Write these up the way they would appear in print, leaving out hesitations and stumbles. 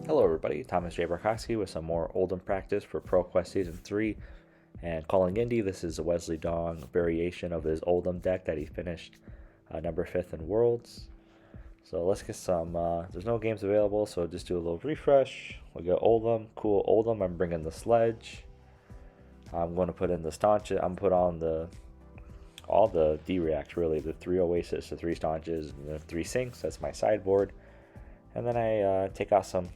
Hello everybody, Thomas J. Barkowski with some more Oldhim practice for Proquest Season 3. And calling Indy, this is a Wesley Dong variation of his Oldhim deck that he finished number 5th in Worlds. So let's get some, there's no games available, so just do a little refresh. We'll get Oldhim, cool Oldhim, I'm bringing the Sledge. I'm going to put in the Staunches, I'm put on all the D-Reacts really, the 3 Oasis, the 3 Staunches, and the 3 Sinks, that's my sideboard. And then I take out some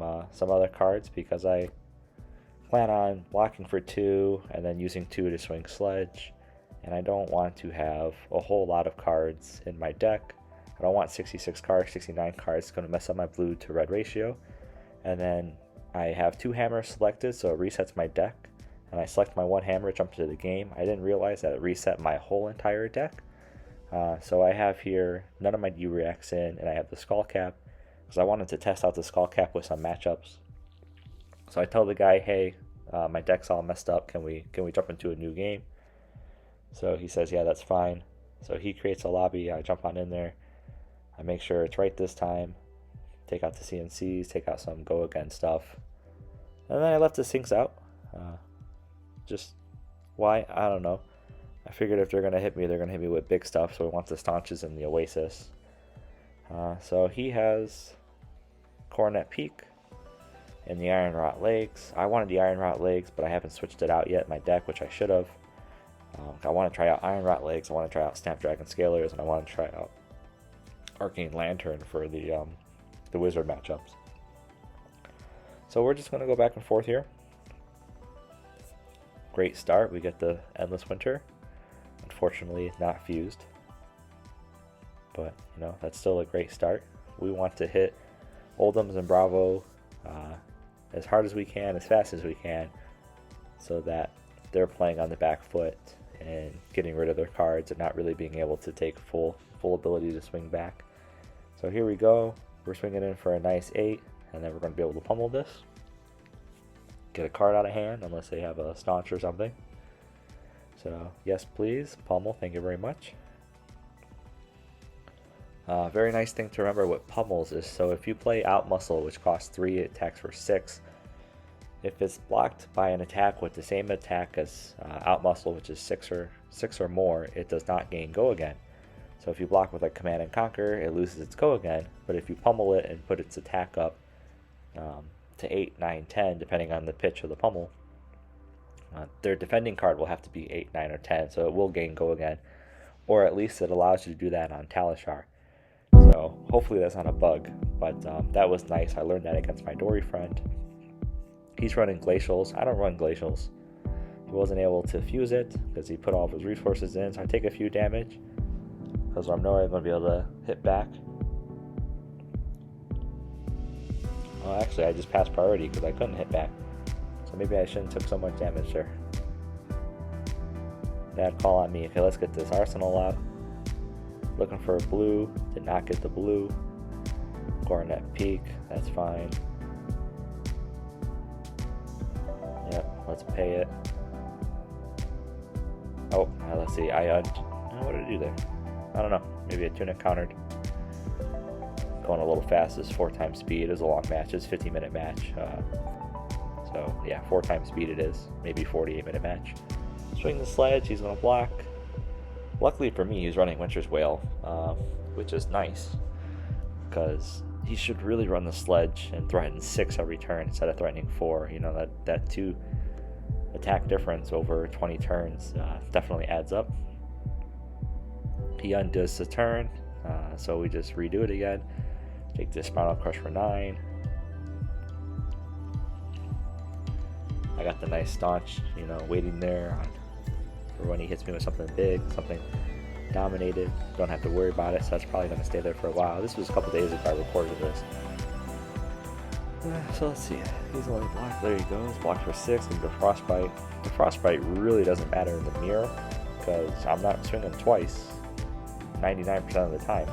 other cards because I plan on blocking for 2 and then using 2 to swing Sledge, and I don't want to have a whole lot of cards in my deck. I don't want 66 cards, 69 cards. It's going to mess up my blue to red ratio. And then I have 2 hammers selected, so it resets my deck, and I select my 1 hammer, jump into the game. I didn't realize that it reset my whole entire deck. So I have here none of my D-Reacts in, and I have the Skull Cap because I wanted to test out the Skull Cap with some matchups. So I tell the guy, hey, my deck's all messed up. Can we jump into a new game? So he says, yeah, that's fine. So he creates a lobby. I jump on in there. I make sure it's right this time. Take out the CNCs, take out some go again stuff. And then I left the sinks out. Just why? I don't know. I figured if they're going to hit me, they're going to hit me with big stuff. So I want the Staunches and the Oasis. So he has Coronet Peak and the Iron Rot Legs. I wanted the Iron Rot Legs, but I haven't switched it out yet in my deck, which I should have. I want to try out Iron Rot Legs, I want to try out Snapdragon Scalers, and I want to try out Arcane Lantern for the Wizard matchups. So we're just going to go back and forth here. Great start. We get the Endless Winter. Unfortunately, not fused. But, you know, that's still a great start. We want to hit Oldhims and Bravo as hard as we can, as fast as we can, so that they're playing on the back foot and getting rid of their cards and not really being able to take full ability to swing back. So here we go. We're swinging in for a nice 8, and then we're going to be able to pummel this. Get a card out of hand, unless they have a Staunch or something. So, yes please, pummel, thank you very much. Very nice thing to remember with pummels is, so if you play Out Muscle, which costs 3, it attacks for 6. If it's blocked by an attack with the same attack as Out Muscle, which is 6 or more, it does not gain Go Again. So if you block with a Command and Conquer, it loses its Go Again. But if you pummel it and put its attack up to 8, 9, 10, depending on the pitch of the pummel, their defending card will have to be 8, 9, or 10, so it will gain Go Again. Or at least it allows you to do that on Talishar. So hopefully that's not a bug, but that was nice. I learned that against my Dory friend. He's running Glacials. I don't run Glacials. He wasn't able to fuse it because he put all of his resources in, so I take a few damage because I'm not going to be able to hit back. Well, actually, I just passed priority because I couldn't hit back. So maybe I shouldn't took so much damage there. Bad call on me. Okay, let's get this Arsenal out. Looking for a blue, did not get the blue. Coronet Peak, that's fine. Yep, let's pay it. Oh, let's see, what did I do there? I don't know, maybe a tunic countered. Going a little fast is 4 times speed. It was a long match, it's a 15-minute match. So yeah, 4 times speed it is, maybe 48-minute match. Swing the Sledge, he's gonna block. Luckily for me, he's running Winter's Wail, which is nice, because he should really run the Sledge and threaten 6 every turn instead of threatening 4. You know, that 2 attack difference over 20 turns definitely adds up. He undoes the turn, so we just redo it again. Take this Spinal Crush for 9. I got the nice Staunch, you know, waiting there for when he hits me with something big, something dominated. Don't have to worry about it, so that's probably going to stay there for a while. This was a couple days ago I recorded this. So let's see. He's only blocked. There he goes. Blocked for 6 and the Frostbite. The Frostbite really doesn't matter in the mirror because I'm not swinging twice 99% of the time.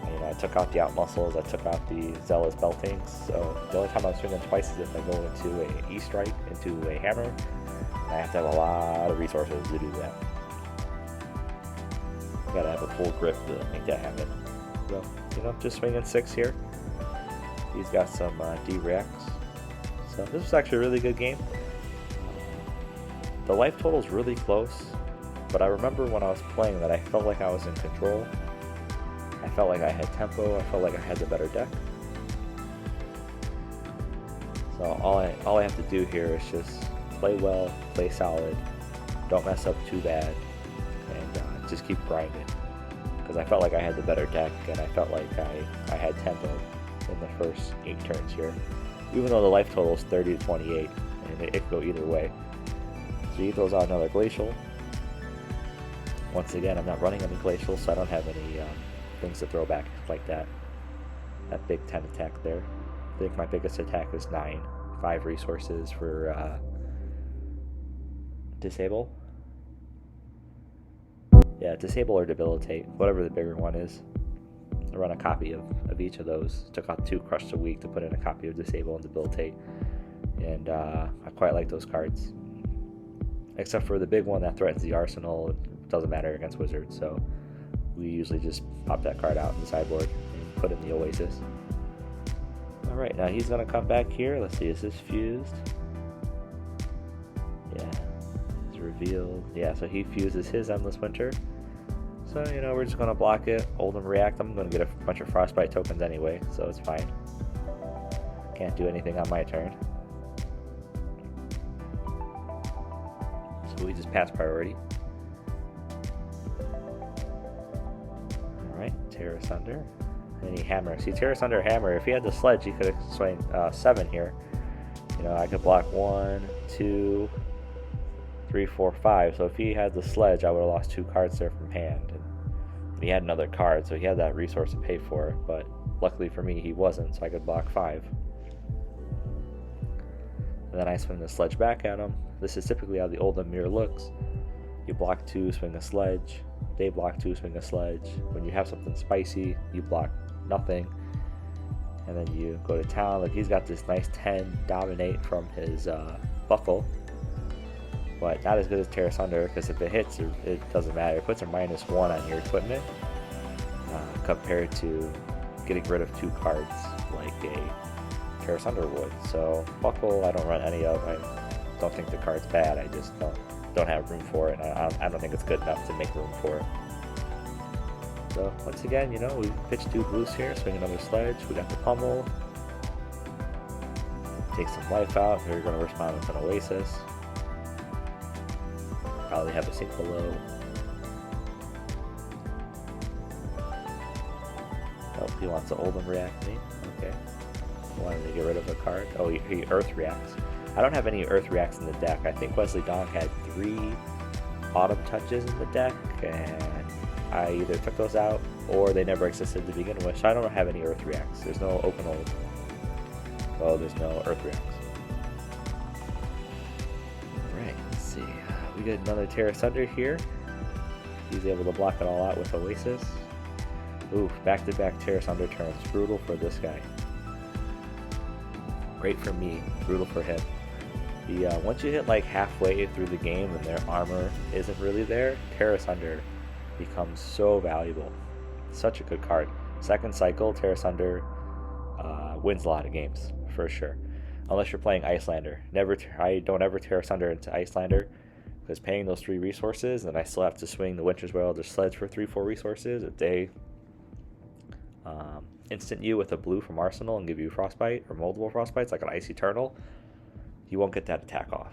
You know, I took out the Out Muscles, I took out the Zealous Beltings, so the only time I'm swinging twice is if I go into a E-Strike, into a Hammer. I have to have a lot of resources to do that. Gotta have a full grip to make that happen. So, you know, just swinging 6 here. He's got some D-Reacts. So this was actually a really good game. The life total is really close, but I remember when I was playing that I felt like I was in control. I felt like I had tempo. I felt like I had the better deck. So all I have to do here is just play well, play solid, don't mess up too bad, and just keep grinding. Because I felt like I had the better deck, and I felt like I had tempo in the first 8 turns here. Even though the life total is 30 to 28, and it could go either way. So he throws out another Glacial. Once again, I'm not running any Glacial, so I don't have any things to throw back like that. That big 10 attack there. I think my biggest attack is 9. 5 resources for disable. Yeah, disable or debilitate, whatever the bigger one is. I run a copy of each of those. Took out 2 Crush a week to put in a copy of disable and debilitate. And I quite like those cards. Except for the big one that threatens the arsenal, it doesn't matter against wizards, so we usually just pop that card out in the sideboard and put in the Oasis. Alright, now he's going to come back here. Let's see, is this fused? Yeah, it's revealed. Yeah, so he fuses his Endless Winter. So, you know, we're just going to block it. Oldhim React. I'm going to get a bunch of Frostbite tokens anyway, so it's fine. Can't do anything on my turn. So we just pass priority. Alright, Tear Asunder. And he hammers. See, Tear Asunder hammer. If he had the sledge, he could have swung 7 here. You know, I could block 1, 2, 3, 4, 5. So if he had the sledge, I would have lost 2 cards there from hand. And he had another card, so he had that resource to pay for it. But luckily for me, he wasn't, so I could block 5. And then I swing the sledge back at him. This is typically how the Oldhim mirror looks. You block 2, swing a sledge. They block 2, swing a sledge. When you have something spicy, you block nothing. And then you go to town. Like, he's got this nice 10 dominate from his buckle. But not as good as Tear Asunder, because if it hits, it doesn't matter. It puts a -1 on your equipment compared to getting rid of 2 cards like a Tear Asunder would. So buckle, I don't run any of. I don't think the card's bad. I just don't have room for it. I don't think it's good enough to make room for it. So once again, you know, we pitch 2 boosts here, swing another sledge. We got the pummel. Take some life out. We're going to respond with an Oasis. Probably have a sink below. Oh, he wants to Oldhim React me. Okay. Wanted to get rid of a card. Oh, he Earth Reacts. I don't have any Earth Reacts in the deck. I think Wesley Dong had 3 Autumn Touches in the deck, and I either took those out or they never existed to begin with. So I don't have any Earth Reacts. There's no Open Old. Oh, there's no Earth Reacts. Alright, let's see. We get another Tear Asunder here. He's able to block it all out with Oasis. Oof, back-to-back Tear Asunder turns. Brutal for this guy. Great for me, brutal for him. Once you hit like halfway through the game and their armor isn't really there, Tear Asunder becomes so valuable. Such a good card. Second cycle, Tear Asunder wins a lot of games, for sure. Unless you're playing Icelander. I don't ever Tear Asunder into Icelander, because paying those 3 resources, and I still have to swing the Winter's Wail, the Sledge for 3-4 resources. If they instant you with a blue from Arsenal and give you Frostbite or multiple Frostbites, like an Ice Eternal, you won't get that attack off.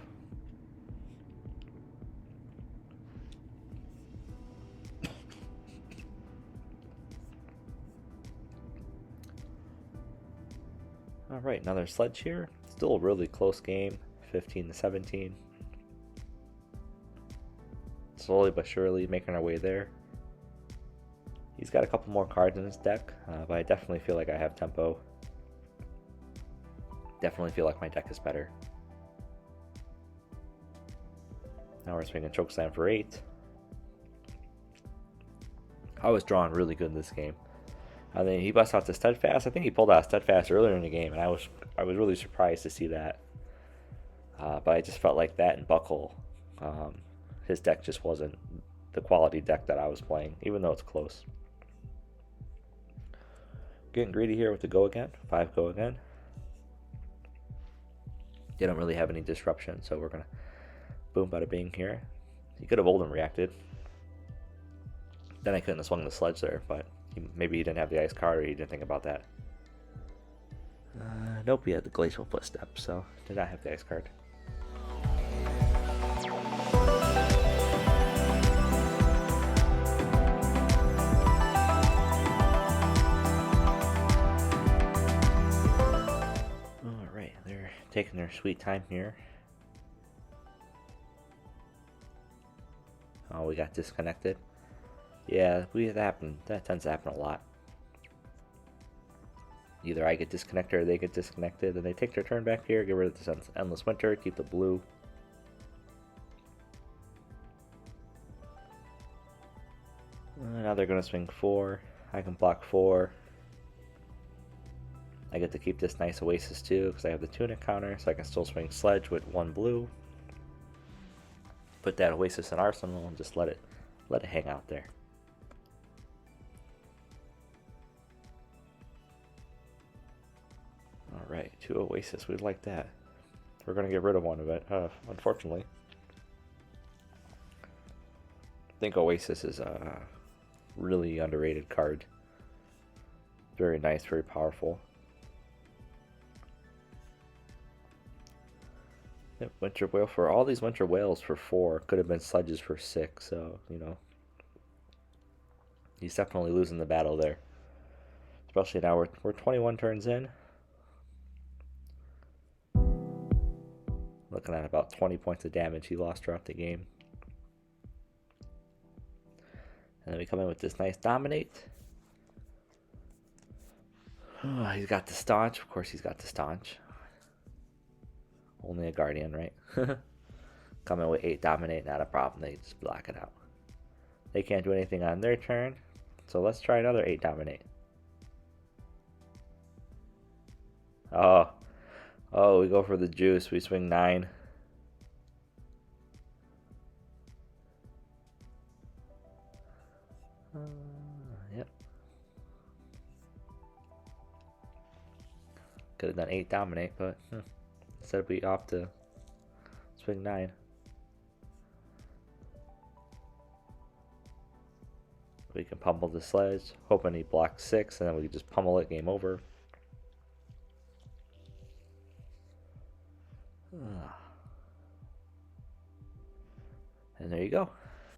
Alright, another sledge here. Still a really close game, 15 to 17. Slowly but surely making our way there. He's got a couple more cards in his deck, but I definitely feel like I have tempo. Definitely feel like my deck is better. Now we're swinging Chokeslam for 8. I was drawing really good in this game. And then he busts out the Steadfast. I think he pulled out Steadfast earlier in the game, and I was really surprised to see that. But I just felt like that and Buckle, his deck just wasn't the quality deck that I was playing, even though it's close. getting greedy here with the go again. 5 go again. They don't really have any disruption, so we're gonna boom bada bing here. He could have Oldhim reacted. Then I couldn't have swung the sledge there, but maybe he didn't have the ice card or he didn't think about that. Nope, he had the glacial footstep, so did not have the ice card. Alright, they're taking their sweet time here. Oh, we got disconnected. Yeah, that tends to happen a lot. Either I get disconnected or they get disconnected, and they take their turn back here, get rid of this endless winter, keep the blue. Now they're going to swing 4. I can block 4. I get to keep this nice Oasis too, because I have the tunic counter, so I can still swing sledge with 1 blue. Put that Oasis in arsenal and just let it hang out there. Alright, 2 Oasis, we'd like that. We're going to get rid of one of it, unfortunately. I think Oasis is a really underrated card. Very nice, very powerful. Yep, Winter Whale for all these Winter Whales for 4. Could have been sledges for 6, so, you know. He's definitely losing the battle there. Especially now we're 21 turns in. Looking at about 20 points of damage he lost throughout the game. And then we come in with this nice Dominate. Oh, he's got the Staunch. Of course he's got the Staunch. Only a Guardian, right? Come in with 8 Dominate, not a problem. They just block it out. They can't do anything on their turn. So let's try another 8 Dominate. Oh, we go for the juice. We swing 9. Yep. Could have done 8 Dominate, but instead we opt to swing 9. We can pummel the sledge, hoping he blocks 6, and then we can just pummel it, game over. And there you go.